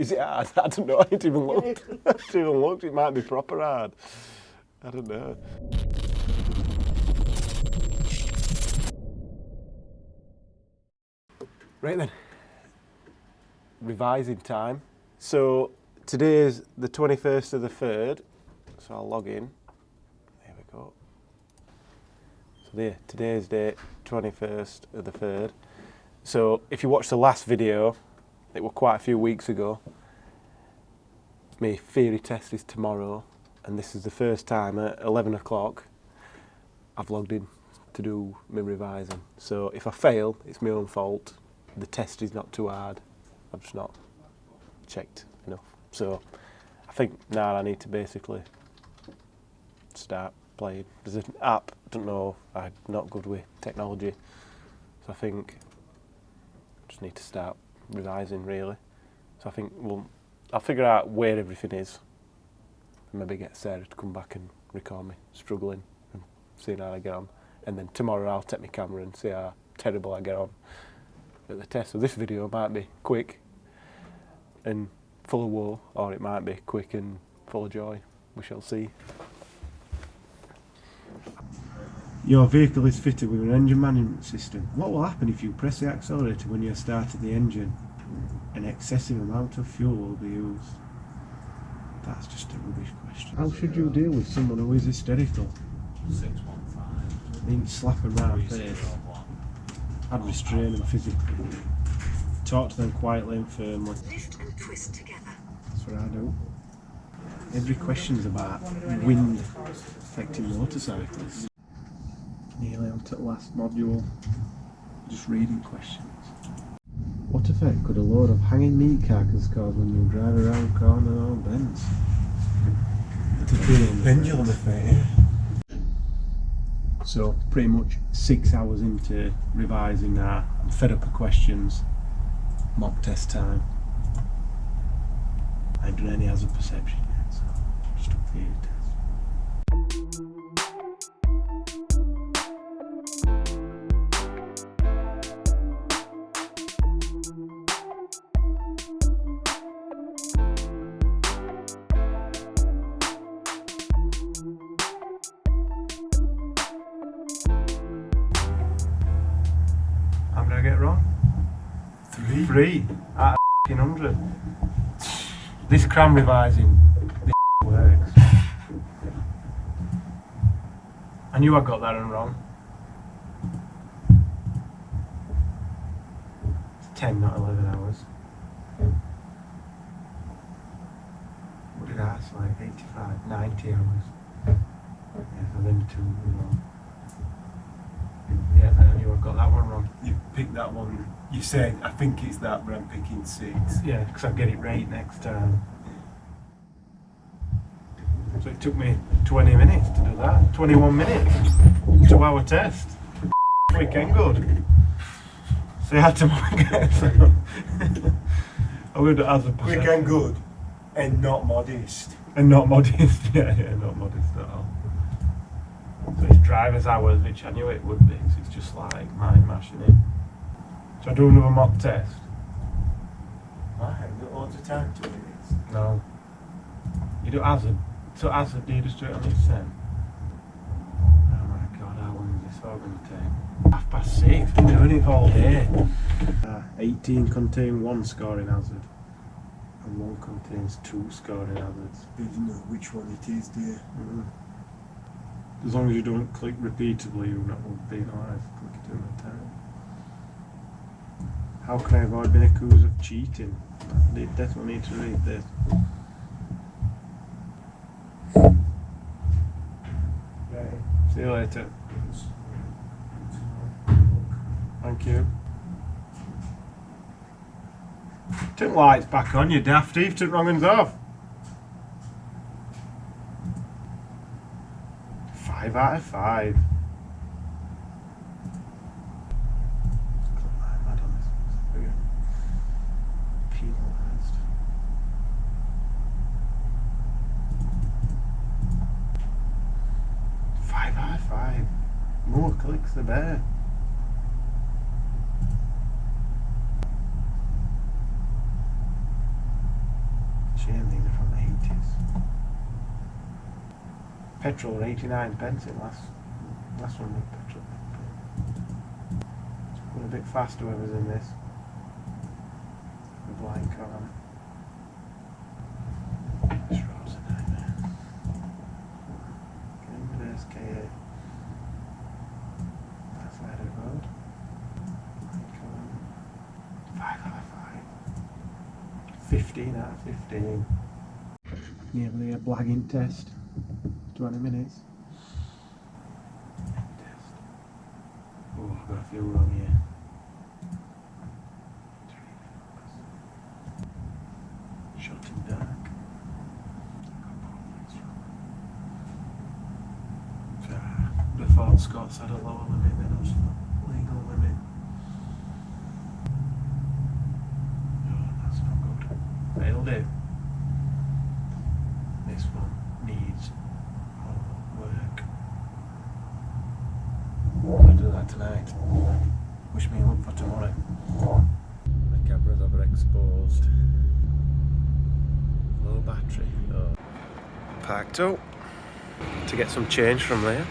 Is it hard? I don't know. I ain't even looked. I haven't even looked. It might be proper hard. I don't know. Right then. Revising time. So today is the 21st of the 3rd. So I'll log in. There we go. So there, today's date, 21st of the 3rd. So if you watched the last video, it was quite a few weeks ago. My theory test is tomorrow, and this is the first time at 11 o'clock I've logged in to do my revising. So if I fail, it's my own fault. The test is not too hard. I've just not checked enough. So I think now I need to basically start playing. There's an app, I don't know, I'm not good with technology. So I think I just need to start revising really. So I think I'll figure out where everything is and maybe get Sarah to come back and record me struggling and see how I get on. And then tomorrow I'll take my camera and see how terrible I get on at the test. So this video might be quick and full of woe, or it might be quick and full of joy. We shall see. Your vehicle is fitted with an engine management system. What will happen if you press the accelerator when you're starting the engine? An excessive amount of fuel will be used. That's just a rubbish question. How should you deal with someone who is hysterical? 615. Being slap them round face. I'd restrain them physically. Talk to them quietly and firmly. Lift and twist together. That's what I do. Every question's about wind affecting motorcycles. Nearly on to the last module. Just reading questions. What effect could a load of hanging meat carcass cause when you drive around corners or bends? The pendulum effect, yeah. So pretty much 6 hours into revising now. I'm fed up of questions. Mock test time. I ain't done any hazard perception yet, so just took the test. How did I get it wrong? 3 out of 100. This cram revising, this works. I knew I got that one wrong. It's 10, not 11 hours. What did I ask? Like 85, 90 hours. Yeah, so then 2 wrong. Yeah, and I knew I got that one wrong. You picked that one. You said, I think it's that, but I'm picking 6. Yeah, because I'll get it right next time. So it took me 20 minutes to do that. 21 minutes. 2-hour test. Weekend good. So you had to get I would as a Quick and good, and not modest. And not modest. Yeah, not modest at all. So it's driver's hours, which I knew it would be, so it's just like mind mashing it. So I do another mock test. I haven't got loads of time, 2 minutes. No. You do hazard. So hazard, do you just do it on each end? Oh my god, how long is this all going to take? 6:30, been doing it all day. 18 contain 1 scoring hazard. And 1 contains 2 scoring hazards. You don't know which one it is, do you? As long as you don't click repeatedly, you're not penalised. Click it 2 at a time. How can I avoid being accused of cheating? I definitely need to read this. See you later. Thank you. Turn lights back on, you daft. You've turned wrong ones off. 5 out of 5. Penalised. 5 out of 5. More clicks the better. Shame these are from the 80s. Petrol were 89 pence in last one with petrol. It's going a bit fast whoever's in this. The blind car. This road's a nightmare. Getting reverse K8. That side of the road. Blind car. 5 out of 5. 15 out of 15. Nearly a blagging test. 20 minutes. Test. Oh, I've got a few wrong here. Shot in dark. The Ford Scots had a lower limit than us. Legal limit. Oh, that's not good. But it'll do. This one needs work. I'll do that tonight. Wish me luck for tomorrow. The camera's overexposed. Low battery. Oh. Parked up to get some change from there.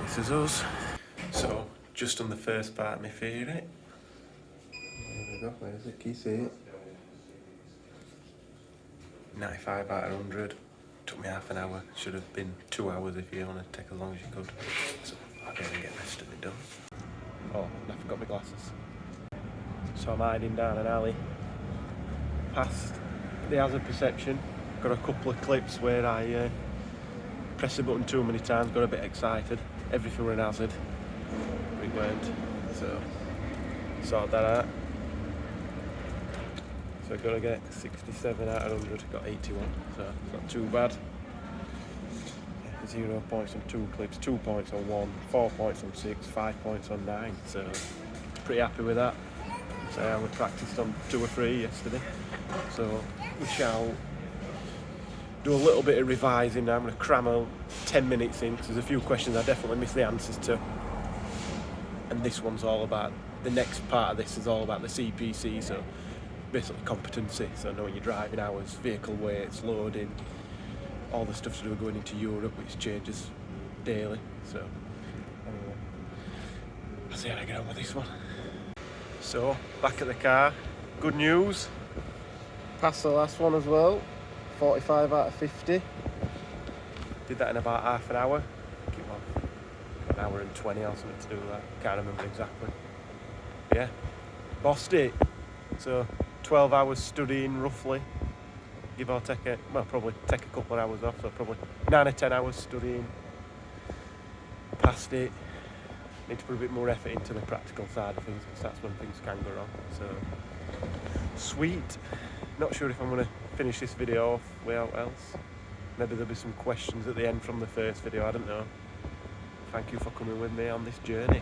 This is us. So, just on the first part of my theory. There we go, where's it? Can you see it? 95 out of 100. Took me half an hour. Should have been 2 hours if you want to take as long as you could. So I'll get the rest of it done. Oh, and I forgot my glasses. So I'm hiding down an alley. Past the hazard perception. Got a couple of clips where I pressed the button too many times, got a bit excited. Everything were an hazard. But it weren't. So sorted that out. So I've got to get 67 out of 100, got 81, so it's not too bad. 0 points on 2 clips, 2 points on 1, 4 points on 6, 5 points on 9, so pretty happy with that. So I only practiced on 2 or 3 yesterday, so we shall do a little bit of revising now. I'm going to cram 10 minutes in, because there's a few questions I definitely missed the answers to. And this one's all about, the next part of this is all about the CPC, so basically competency, so knowing your driving hours, vehicle weights, loading, all the stuff to do with going into Europe, which changes daily. So anyway, I'll see how I get on with this one. So back at the car, good news, passed the last one as well, 45 out of 50. Did that in about half an hour. I think it was an hour and 20 or something to do with that, can't remember exactly. But yeah, bossed it. So 12 hours studying roughly, give or take probably take a couple of hours off, so probably 9 or 10 hours studying. Passed it. Need to put a bit more effort into the practical side of things, because that's when things can go wrong. So sweet. Not sure if I'm going to finish this video off without else. Maybe there'll be some questions at the end from the first video, I don't know. Thank you for coming with me on this journey.